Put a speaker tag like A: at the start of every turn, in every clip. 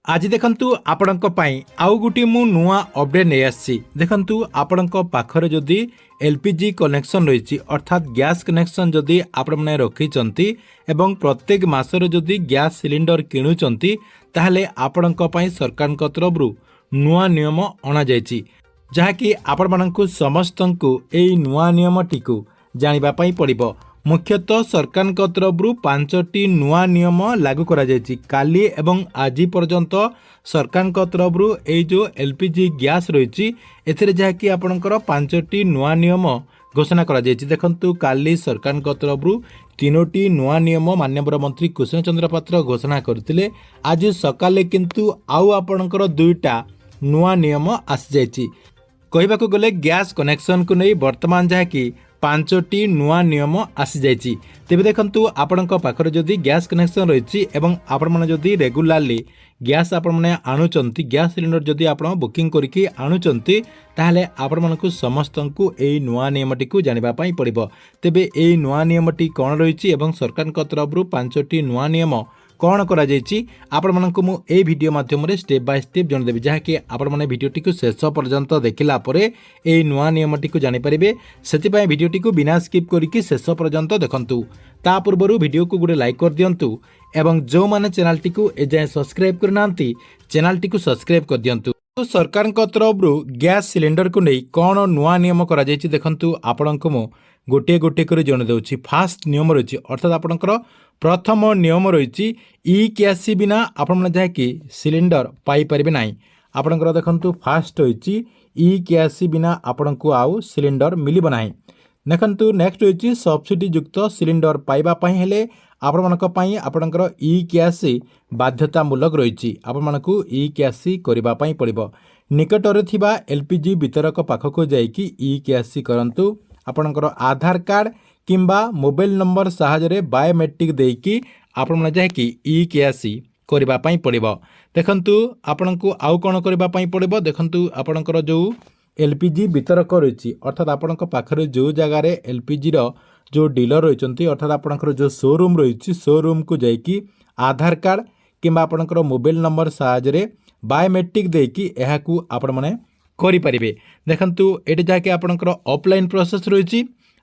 A: आज देखंतु आपणक पई आउ गुटी मु नुआ अपडेट नहीं आसी देखंतु आपणक पाखरे जदि एलपीजी कनेक्शन रही अर्थात गैस कनेक्शन जदि आपण माने रखिचंती एवं प्रत्येक मासरे जदि गैस सिलिंडर किणुचंती ताहले आपणक पई सरकारक तरफरु नुआ नियम अणा जायछि जहाँकि आपण मानकु समस्तंकु एई नुआ नियमटिकु जानिबा पई पड़िबो। मुख्यतः सरकार तरफरु 5टी नुआ नियम लागू करा जायछि काली एवं आज पर्यंत सरकार तरफरु ए जो एलपीजी गैस रही एथिरे जहाँकि आपणकर 5टी नुआ नियम घोषणा करा जायछि। देखंतु काली सरकार तरफरु 3टी नुआ नियम माननीय मंत्री कृष्ण चंद्र पात्र घोषणा करथिले। आज सकाले किंतु आउ आपणकर 2टा नुआ नियम आसी जायछि। कहबाकू गले गैस कनेक्शन को नहीं वर्तमान जहाँकि 5टी नुआ नियम आसी जायछि। तेबे देखंतु आपणक पाखरे जदि गैस कनेक्शन रही एवं आपण माने जदि रेगुलारली गैस आपण माने आणुचंती गैस सिलिंडर जदि आपण बुकिंग करिकि आणुचंती ताहले आपण मानकु समस्तंकु एई नुआ नियमटी को जानिबा पई पड़िबो। तेबे एई नुआ नियमटी कोन रहिछि एवं सरकारक तरफरु 5टी नुआ नियम कौन करा जायछि आपण मानकु मु ए वीडियो माध्यम रे स्टेप बाय स्टेप जण देबी जहाँकि आपण माने वीडियोटी को शेष पर्यंत देखिला परे ए नुआ नियमटी को जानि परिबे। सेति पय वीडियोटी को बिना स्किप करिकि शेष पर्यंत देखंतु। ता पूर्वरु वीडियो को गुडे लाइक कर दियंतु एवं जो माने चैनल टी को ए जाय सब्सक्राइब करनांती चैनल टी को सब्सक्राइब कर दियंतु। तो सरकार तरफरु गैस सिलिंडर को नहीं कौन नुआ नियम करा जायछि देखंतु आपणको मु गोटे गोटे कर जण देउछि। फास्ट नियम रही अर्थात आपणकर प्रथम नियम रही ई कैसी बिना आपण जहाँकि सिलिंडर पाई परिबे नाही। आपणकर देखंतु फास्ट रही ई कैसी बिना आपण को आउ सिलिंडर मिलिबो नाही। देखंतु नेक्स्ट रही सब्सिडी युक्त सिलिंडर पाइबा पई हेले आपण मानक पई आपणकर ई कैसी बाध्यतामूलक रही आपण मानकु ई कैसी करिबा पई पड़िबो। निकटरे थिबा एलपीजी वितरक पाखको जाईकि ई कैसी करंतु आपणकर आधार कार्ड किंबा मोबाइल नंबर सहायरे बायोमेट्रिक देकी आपण माने जाकी ई कैसी करिबा पई पड़िबो। देखंतु आपणको आउ कोन करिबा पई पड़िबो देखंतु आपणकर जो एलपीजी वितरक रही अर्थात आपणक पाखरे जो जगह रे एलपीजी रो जो डीलर रहिचंती अर्थात आपणकर जो शोरूम रही शोरूम को जाईकि आधार कार्ड किंबा आपणकर मोबाइल नंबर सहायरे बायोमेट्रिक देकी एहाकू आपण माने करि परिबे। देखंतु एटी जाके आपणकर ऑफलाइन प्रोसेस रही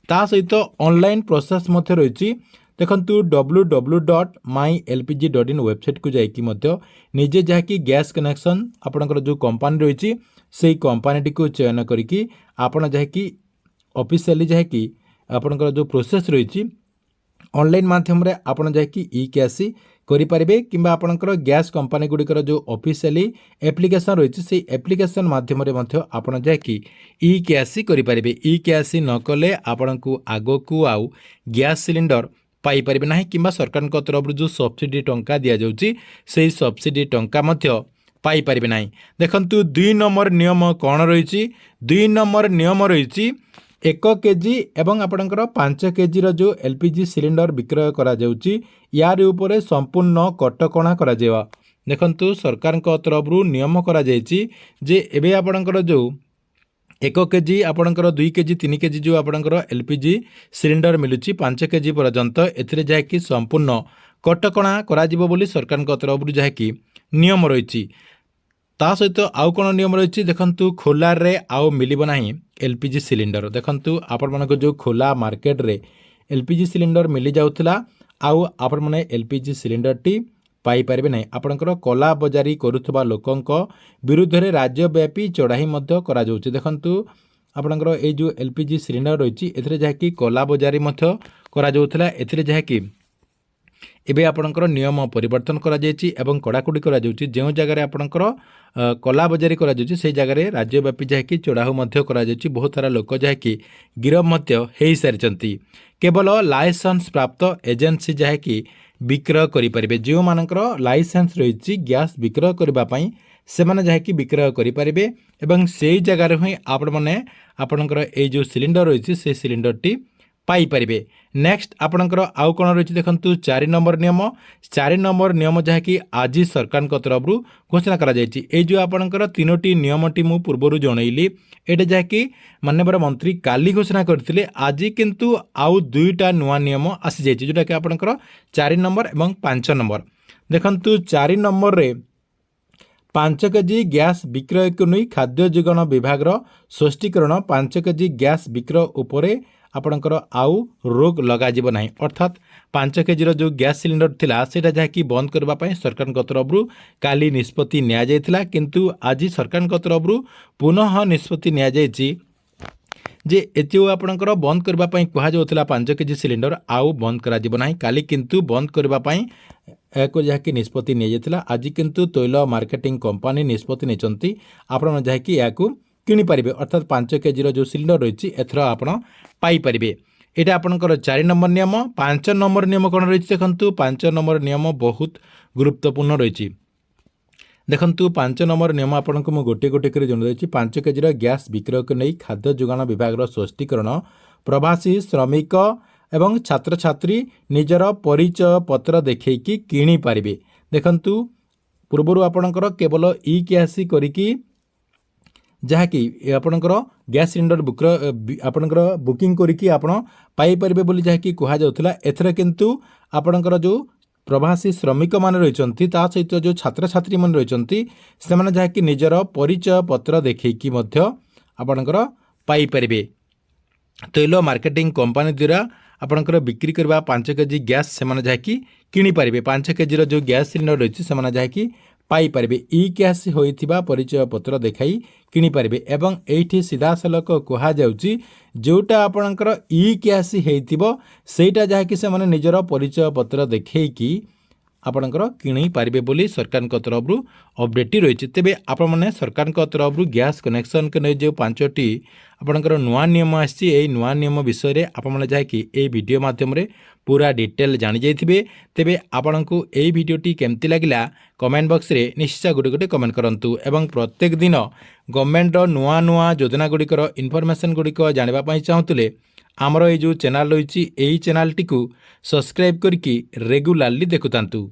A: ता सहित ऑनलाइन प्रोसेस मध्य रही। देखंतु www.mylpg.in वेबसाइट को जाइकी मध्य निजे जहाँकि गैस कनेक्शन आपणकर जो कंपनी रही से कंपनी को चयन करिकी आपण जहाँकि ऑफिशियली जहाँकि आपणकर जो प्रोसेस रही ऑनलाइन माध्यम रे आपण जहाँकि ई कैसी करिपारिबे किंबा आपणकर गैस कंपनी गुड़िकर जो ऑफिशियली एप्लिकेशन रही से एप्लिकेशन माध्यम रे मध्य आपण जहाँकि ई कैसी करिपारिबे। ई कैसी न कले आपणकु आगो को आउ गैस सिलिंडर पाई परिबे नाही किंबा सरकार तरफ जो सब्सिडी टंका दिया जाउची सेही सब्सिडी टंका मध्य पाई परिबे नाही। देखंतु 2 नंबर नियम कोन रही 2 नंबर नियम रही 1 केजी एवं आपणकर 5 केजी रो जो एलपीजी सिलिंडर विक्रय करा जाउची यार ऊपर संपूर्ण कटकणा करा जेवा। देखंतु सरकार तरफरु नियम करा जायछि जे एबे आपणकर जो 1 केजी आपणकर 2 केजी 3 केजी जो आपणकर एलपीजी सिलिंडर मिलुची 5 केजी पर्यंत एथिरे जाकी संपूर्ण कटकणा करा जिवो बोली सरकार तरफरु जाकी नियम रही। ता सहित आउ कोन नियम रही देखंतु खोला रे आउ मिलिबो नाही एलपीजी सिलिंडर। देखंतु आपण मानको जो खोला मार्केट रे एलपीजी सिलिंडर मिली जाउथला आउ आपण माने एलपीजी सिलिंडर टी पाई परिबे नाही। आपणकर कला बजारी करुथबा लोकंक विरुद्ध रे राज्यव्यापी चढ़ाई मध्य करा जाउची। देखंतु आपणकर ए जो एलपीजी सिलिंडर रही एथिरे जाकी कला बजारी मध्य करा जाउथला एथिरे जाकी एबे आपणकर नियम परिवर्तन करा जायछि एवं कड़ाकड़ी करा जाउछि। जो जगह रे आपणकर कला बजारी करा जाउछि से जगह रे राज्यव्यापी जाकी चढ़ाऊ मध्य करा जाउछि। बहुत सारा लोक जाकी गिरफ मध्य हेई सारिचंती। केवल लाइसेंस प्राप्त एजेंसी जाकी विक्रय करि परिबे जो मानकर लाइसेंस रही गैस विक्रय करबा पई से माने जाकी विक्रय करि परिबे एवं सेही जगह रे ही आपण माने आपणकर ए जो सिलिंडर रही से सिलिंडर टी पाई परिबे। नेक्स्ट आपणकर आउ कोन रही देखंतु 4 नंबर नियम 4 नंबर नियम जहाँकि आज सरकार तरफरु घोषणा करा जायछि। ए जो आपणकर 3टी नियमटी मु पूर्वरु जनैली एटा जहाँकि माननीय मंत्री काली घोषणा करथिले आज किंतु आउ 2टा नुआ नियम आसी जायछि जोटा कि आपणकर 4 नंबर एवं 5 नंबर। देखंतु 4 नंबर रे 5 केजी ग्यास विक्रय को नहीं खाद्य जोगाण विभाग स्पष्टीकरण 5 केजी ग्यास विक्रय उपरे आपणकर आउ रोक लगाजिब नाही अर्थात 5 केजी जो गैस सिलिंडर थिला सेटा जहाँकि बंद करने सरकार तरफ काली निष्पत्ति निया जायथिला किंतु आज सरकार तरफ पुनः निष्पत्ति निया जायछि जे एतिओ आपणकर बंद करने कहुला 5 केजी सिलिंडर आउ बंद करा नाही काली किंतु बंद करने एक जहाँकि निष्पत्ति निया आज किंतु तैल मार्केटिंग कंपनी निष्पत्ति नहीं आपण जहाँकि या किनीपारे अर्थात 5 केजी जो सिलिंडर रही एथर आप पाइपर यहाँ आपंकर 4 नंबर नियम 5 नंबर नियम कौन रही देखु 5 नंबर नियम बहुत गुरुत्वपूर्ण रही देखु 5 नंबर नियम आपको मुझे गोटे गोटे कर जन 5 केजी गैस विक्रय को नहीं खाद्य जोगाण विभाग स्पष्टीकरण प्रवासी श्रमिक एवं छात्र छात्री निजर परिचय पत्र देखिकी किणी पारिबे देखंतु पूर्वर आपणकर केवल ई कैसी करिकी जहाँकि आपणकर गैस सिलिंडर आपणकर बुकिंग करिकी आपण पाई परिबे बोली जहाँकि कहा जाउथला एथरे किंतु आपणकर जो प्रवासी श्रमिक मान रहिचंती ता सहित जो छात्र छात्री मान रहिचंती से माने जहाँकि निजर परिचय पत्र देखिकी मध्य आपणकर पाई परिबे तैल मार्केटिंग कंपनी द्वारा आपणकर बिक्री करबा 5 केजी गैस से माने जहाँकि किणी पारिबे 5 केजी जो गैस सिलिंडर रही से माने जहाँकि पाई परिबे ई कैश होइथिबा परिचय पत्र देखाई किणी पारिबे एवं एठी सीधा सलक कहा जाउची जोटा आपणकर ई कैश हेइथिबो सेटा जहाँकि से माने निजर परिचय पत्र देखेइकी आपणकर किणी पारिबे बोली सरकार तरफ अपडेट रही तेबे आपण माने सरकार तरफ गैस कनेक्शन के नहीं जो 5टी आपणकर नुआ नियम आसी ए नुआ नियम विषय रे आपण माने जाय कि ए वीडियो माध्यम रे पूरा डिटेल जानि जाइथिबे तेबे आपणको ए वीडियोटी केमति लागिला कमेंट बॉक्स रे निश्चय गोटे गोटे कमेंट करंतु एवं प्रत्येक दिन गवर्नमेंट नुआ नुआ योजना गुड़िकर इनफॉरमेशन गुड़िक जानिबा पई चाहूतले आमर ये जो चैनल रही चैनल टी सब्सक्राइब करके रेगुलारली देखुतांतु।